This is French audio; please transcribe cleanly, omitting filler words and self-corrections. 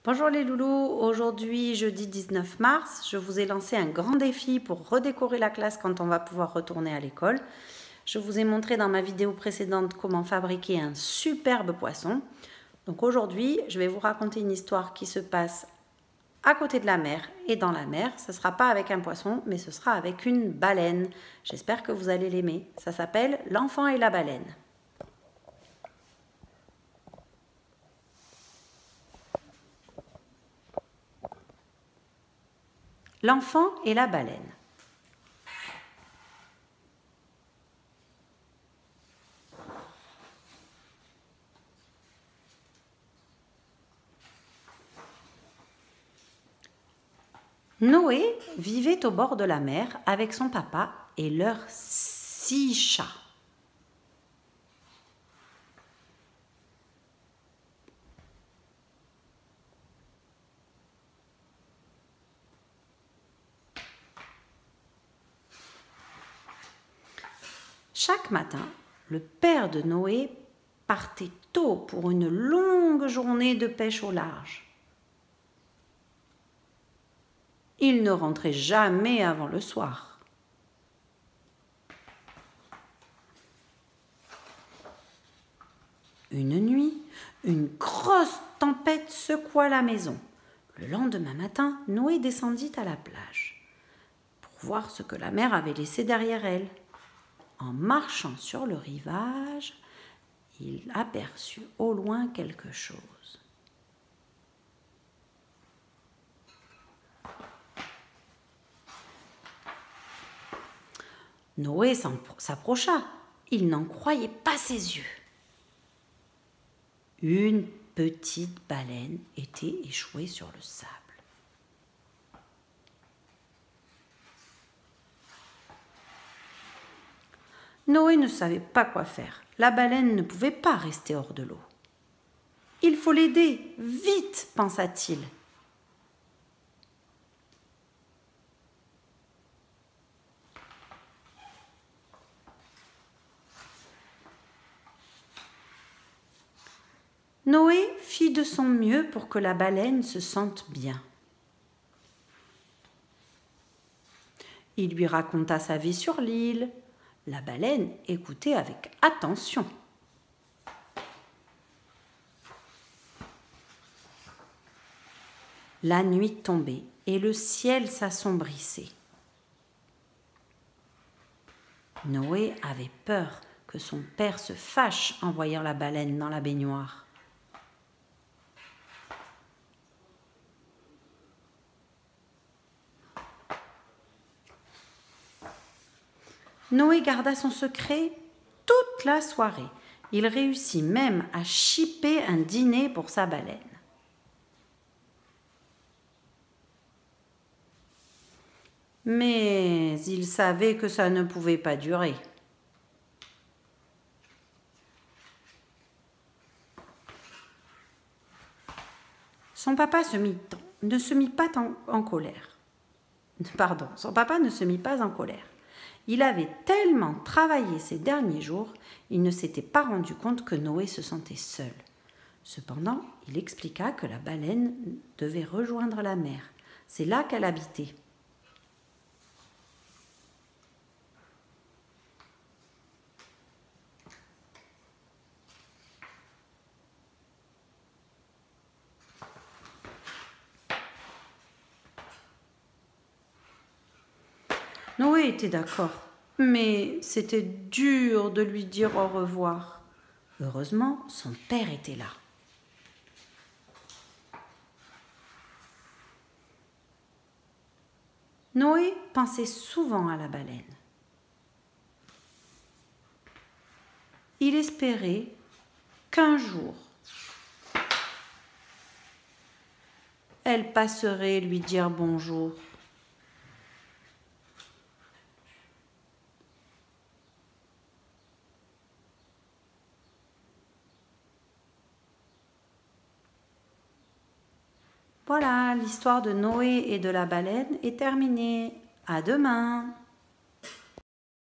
Bonjour les loulous, aujourd'hui jeudi 19 mars, je vous ai lancé un grand défi pour redécorer la classe quand on va pouvoir retourner à l'école. Je vous ai montré dans ma vidéo précédente comment fabriquer un superbe poisson. Donc aujourd'hui, je vais vous raconter une histoire qui se passe à côté de la mer et dans la mer. Ce ne sera pas avec un poisson, mais ce sera avec une baleine. J'espère que vous allez l'aimer. Ça s'appelle L'enfant et la baleine. L'enfant et la baleine. Noé vivait au bord de la mer avec son papa et leurs 6 chats. Chaque matin, le père de Noé partait tôt pour une longue journée de pêche au large. Il ne rentrait jamais avant le soir. Une nuit, une grosse tempête secoua la maison. Le lendemain matin, Noé descendit à la plage pour voir ce que la mer avait laissé derrière elle. En marchant sur le rivage, il aperçut au loin quelque chose. Noé s'approcha. Il n'en croyait pas ses yeux. Une petite baleine était échouée sur le sable. Noé ne savait pas quoi faire. La baleine ne pouvait pas rester hors de l'eau. « Il faut l'aider, vite !» pensa-t-il. Noé fit de son mieux pour que la baleine se sente bien. Il lui raconta sa vie sur l'île. La baleine écoutait avec attention. La nuit tombait et le ciel s'assombrissait. Noé avait peur que son père se fâche en voyant la baleine dans la baignoire. Noé garda son secret toute la soirée. Il réussit même à chipper un dîner pour sa baleine. Mais il savait que ça ne pouvait pas durer. Son papa ne se mit pas en colère. Son papa ne se mit pas en colère. Il avait tellement travaillé ces derniers jours, il ne s'était pas rendu compte que Noé se sentait seul. Cependant, il expliqua que la baleine devait rejoindre la mer. C'est là qu'elle habitait. Noé était d'accord, mais c'était dur de lui dire au revoir. Heureusement, son père était là. Noé pensait souvent à la baleine. Il espérait qu'un jour, elle passerait lui dire bonjour. Voilà, l'histoire de Noé et de la baleine est terminée. À demain!